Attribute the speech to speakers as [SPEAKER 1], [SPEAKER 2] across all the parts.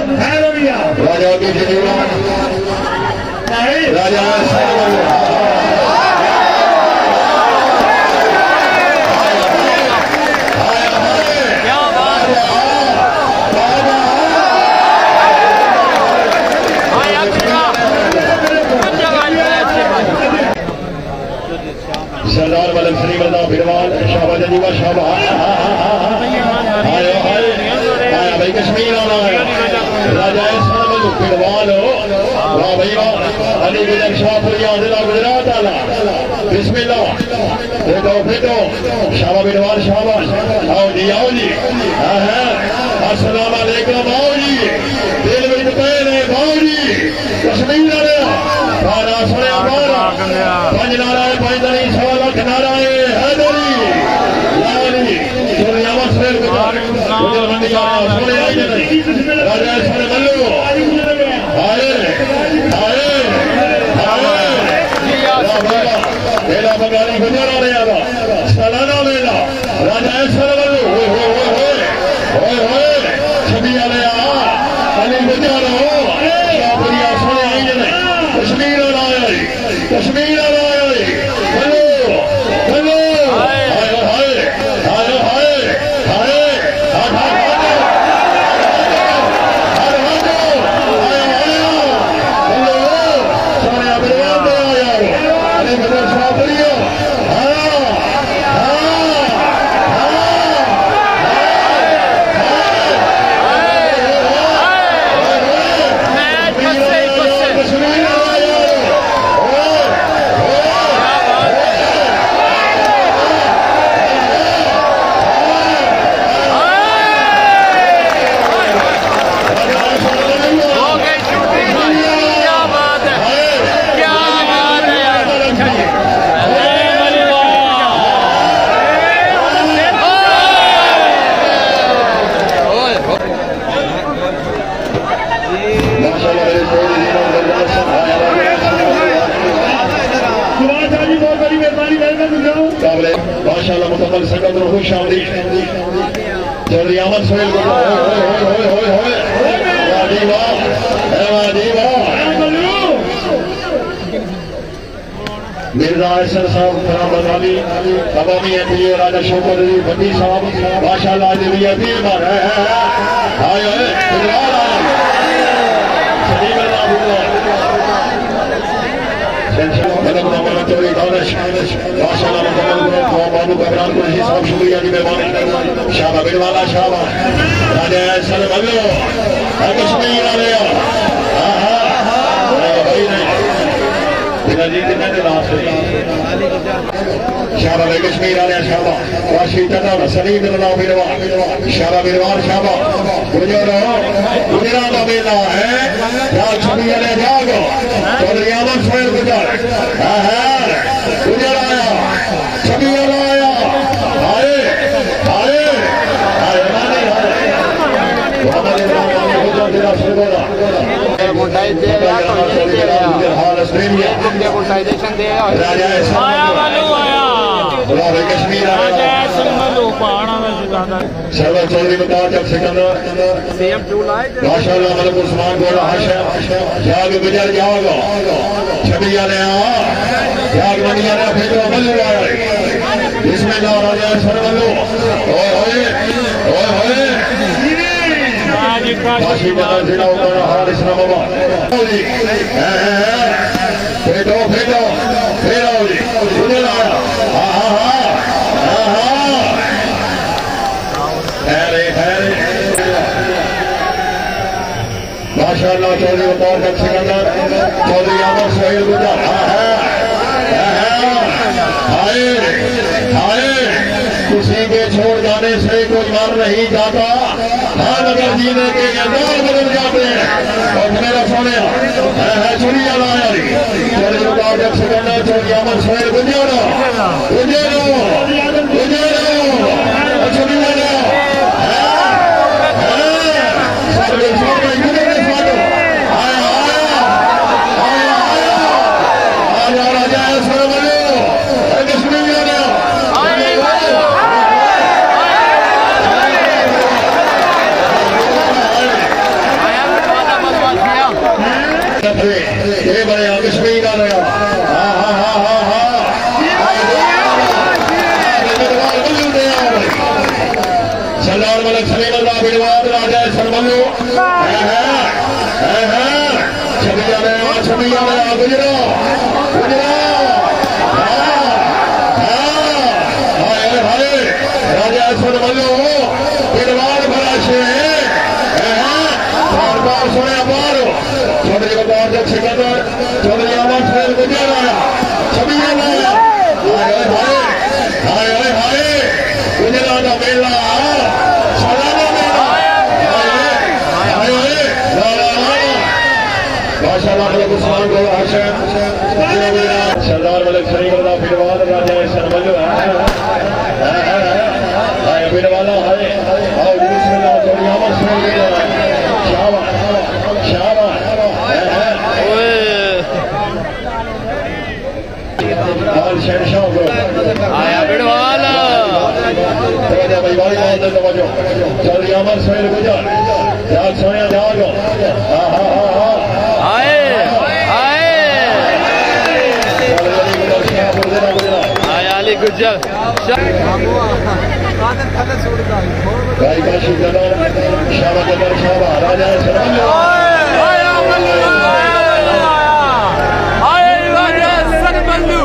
[SPEAKER 1] राजा की राजा सरदार वल्लभ श्री बल्दा फिरवाल शाबाश अजीबा शाबाश आया भाई कश्मीर आना है राजा फिरवाल हो वाह भाई वाह अली गुजर शाहपुरिया जिला गुजरात आला बिस्मिल्लाह देखो फिटो शाबाश फिरवाल शाबाश आओ जी अस्सलाम वालेकुम आओ जी दिल में पैर है आओ जी कश्मीर आले बारा सुने बारा पंज नारायण पंज दरी सवा लख नारायण हैदरी लाली दुनियावा सवेर गुजर मंडिया सोने आई राजा सोने मल्लू आए मेला बंगाली गुजर आ रहा सालाना मेला राजा सोने मल्लू छवि आले अली गुजर शाहपुरिया सोने आई कश्मीर कश्मीर माशाल्लाह मुकम्मल संगत को खुश आमदीद जल्दी अमन सोहेल को मिर्जा अहसन साहब फराम बंगाली अवामी एमपी राजा शौकत अली भट्टी साहब माशाल्लाह आज भी एमपी पर है आए बाबू कबरान को साहब शुक्रिया की मेहरबानी शाबा बिरवाला शाबा राजा सर मल्लो कश्मीर आ गया जी कितने दिन शाबा भाई कश्मीर आ रहा शाबा वाशी तथा सलीम बिरवाल शाबा बिरवाल शाबा गुजरो गुजरा का मेला है जाग छवि वाले जागो चौधरी आमन सोहेल गुजर गुजर आया छवि वाला आया आए सरवर चौधरी मुताज सिकंदर माशाल्लाह मलिक उस्मान गोला जाग गुजर जाओ छवि वाले जाग मंडिया ने फेंको मल्लू आए इसमें जाओ राजा सरवल्लू काशी बाजार जिला उतर हाल इस्लामाबाद फेंको फेंको फेरो जी गुजर आया माशाल्लाह चौधरी उतार का सिकंदर चौधरी आमर सोहेल गुजर किसी के छोड़ जाने से कोई मर नहीं जाता हाँ मगर जीने के अंदाज बदल जाते हैं और मेरा सोने चुनिया लाया चौधरी उतार का सिकंदर चौधरी आमर सोहेल गुजर गुजरा राजा सरमलो पिरवार भरा शेर बार सोने बार छोटे को बार जब सिकंदर छोटे आवाज शेर गुजर आया छवि आया हाय हाय हाय हाय हाय गुजरा का मेला सालाना मेला हाय हाय ला ला ला माशाल्लाह को सलाम को हसन सरदार मलिक शरीफ का पिरवार राजा सरमलो हाय वाला है आओ बिस्मिल्लाह थोड़ी आवाज सुन लीजिए शाबाश शाबाश ओए हाल शेरशाह को आया बिड़वाला तेरे भाई भाई बात तो बजो चल यामर सोहेल गुजर जाग सोया जागो हां हां हां आए आए आया अली गुजर भाई का शुक्र शाबा कदर शाबा राजा सरमलो आया मल्लू आया राजा सरमलो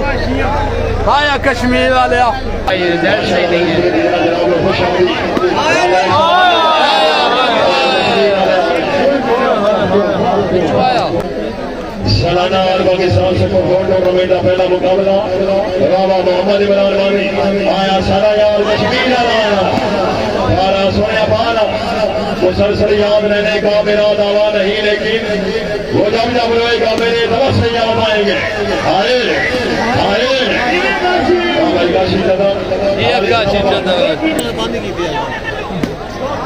[SPEAKER 1] आया कश्मीर वाले ये जहर सही नहीं है सालाना और पाकिस्तान से कोर्ट टूर्नामेंट का पहला मुकाबला रावा मोहम्मद इमरान वाली आया सारा यार कश्मीर आया सारा सोया पाला मुसलसल याद रहने का मेरा दावा नहीं लेकिन वो जब रोएगा मेरे तरफ से याद आएंगे आए आए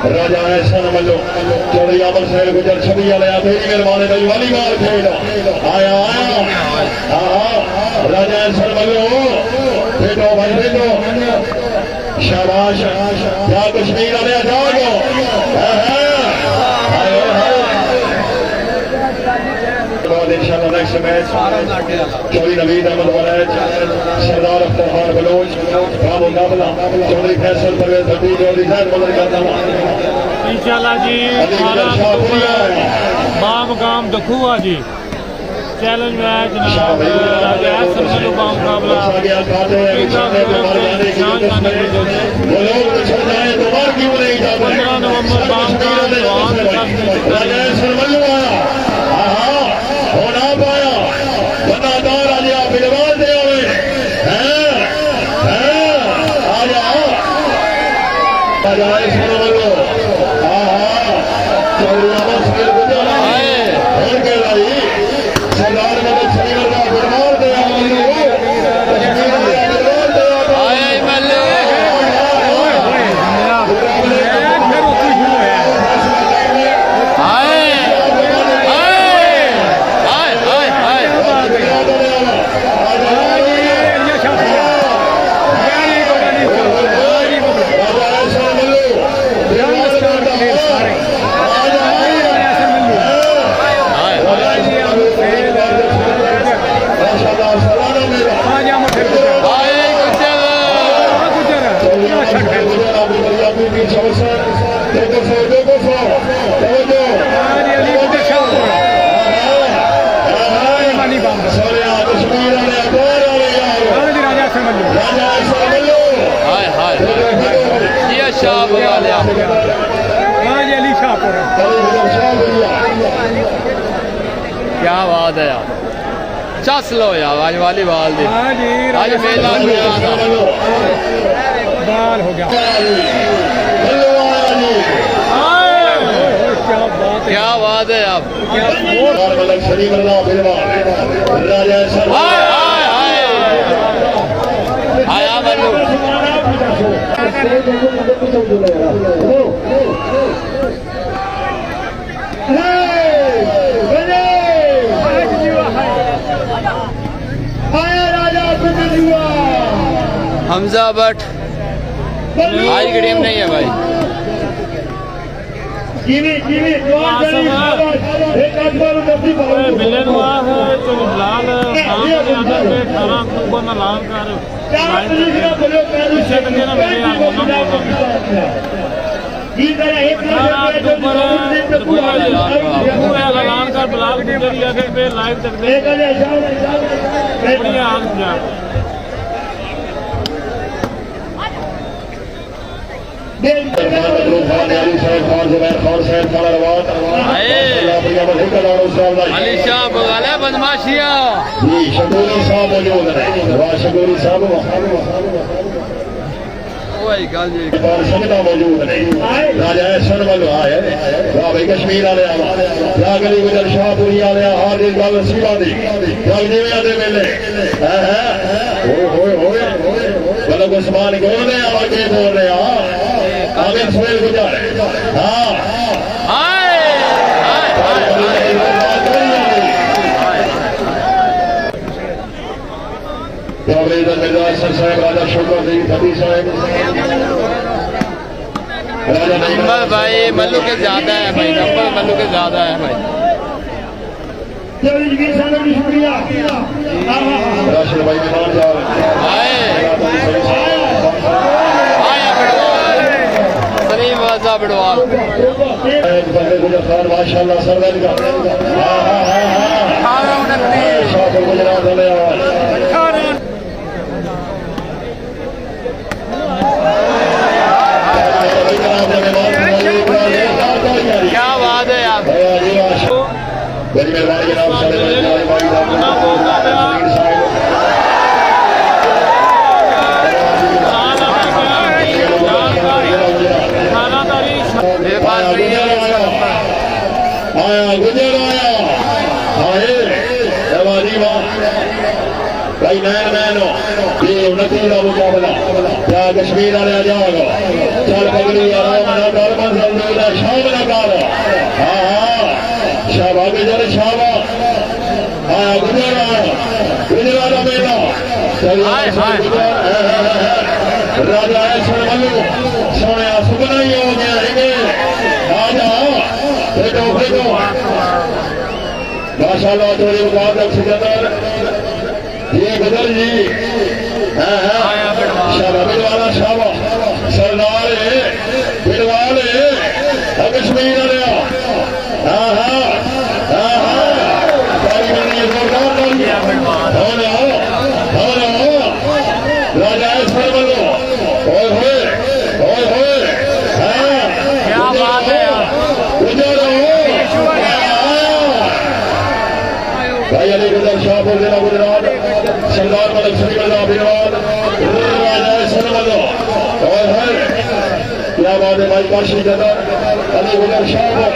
[SPEAKER 1] राजा ऐसा मल्लो चौधरी अमर शहर गुजर छवि आया तेरी मेहरबानी भाई वाली बार खेल आया आया हाँ राजा ऐसा मल्लो बेटो भाई बेटो शाबाश क्या कश्मीर आया जाओ इंशाल्लाह नेक्स्ट मैच चौधरी नवीद अहमद वलैद सरदार अख्तर खान बलोच का मुकाबला चौधरी फैसल परवेज भट्टी चौधरी जैद मदर का नामा
[SPEAKER 2] इंशाल्लाह जी बामकाम दखुआ जी चैलेंज मैच जनाब राजा सरमलो का मुकाबला 15 नवंबर बामकाम
[SPEAKER 1] राजा सरमलो आया होना पाया बनादार आजा बिलवाल दे हुए आजा आजा सरमलो चौधरी अमर शहर गुजर और के भाई सरदार मलिक शरीफ का बिलवाल दे क्या बात है यार चस लो यार आज वाली बाल दी आज मेला
[SPEAKER 2] बाल हो गया
[SPEAKER 1] क्या बात है आप आया बल्लू हमजा बट आज की टीम नहीं है भाई
[SPEAKER 2] मिलन हुआ है तो लाल 18 अक्टूबर में लाल कर अक्टूबर ऐलान कर ब्लाक गुजर पे लाइव तक
[SPEAKER 3] अली शाह बगाला बदमाशिया
[SPEAKER 1] जी शकूरी साहब मौजूद है वाह शकूरी साहब
[SPEAKER 3] वही गल जी
[SPEAKER 1] संगता मौजूद है राजा ऐसन वालों आए वाह भाई कश्मीर वाले या गली गुजर शाहपुरी वाले हार दी गल सीवा दी गल जिवें दे वेले होए होए मतलब उस्मान बोल रहे हैं और के बोल रहे हैं आमिर सोहेल गुजर हां
[SPEAKER 3] हाय हाय
[SPEAKER 1] राजा शुक्र सिंह फती साहब
[SPEAKER 3] नंबर भाई मल्लू के ज्यादा है भाई नंबर मल्लू के ज्यादा है भाई
[SPEAKER 1] राशन भाई मेहमान साहब
[SPEAKER 3] सलीम वाजा बिड़वाल
[SPEAKER 1] माशाल्लाह सरदार का शाहपुर गुजरात वाले
[SPEAKER 3] क्या बात है यार
[SPEAKER 1] बड़ी मेहरबानी जनाब आया गुजर आया आए दरवाजी भाई नैन मैनो ये उन्नति का मुकाबला क्या कश्मीर वाले आ जाओ चल पगड़ी आराम ना कर मंजूर शाम ना कर हाँ शाबा गुजर शाबा आया गुजर वाला मेला राजा ऐसा मल्लू सोने सुपना ही हो गया है आ जाओ देखो देखो माशाल्लाह थोड़ी मुकाबला सिकंदर ये गुजर जी शाबा बिलवाला शाबा सरदार बिलवाल कश्मीर राजा
[SPEAKER 3] क्या बात है
[SPEAKER 1] भाई अली गुजर शाहपुर जिला गुजरात सरदार मलिक सिंह बिलवाल राजा क्या बात है भाई काशी जदर अली गुजर शाहपुर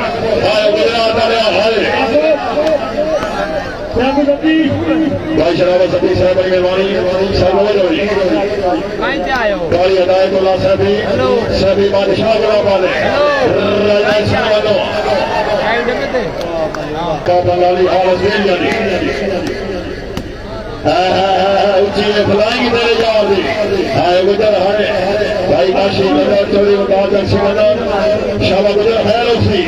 [SPEAKER 1] गुजरात वाले भाई शरावत सती साहब बड़ी मेहरबानी गाड़ी हदायतुल्लाह साहबी बादशाह गुलाब वाले बंगाली हालत मिल जानी ऊंची फलाएंगी तेरे याद हाय गुजर हाय भाई काशी नजर चोरी उतार जक्सी नजर शाबा गुजर खैर उसी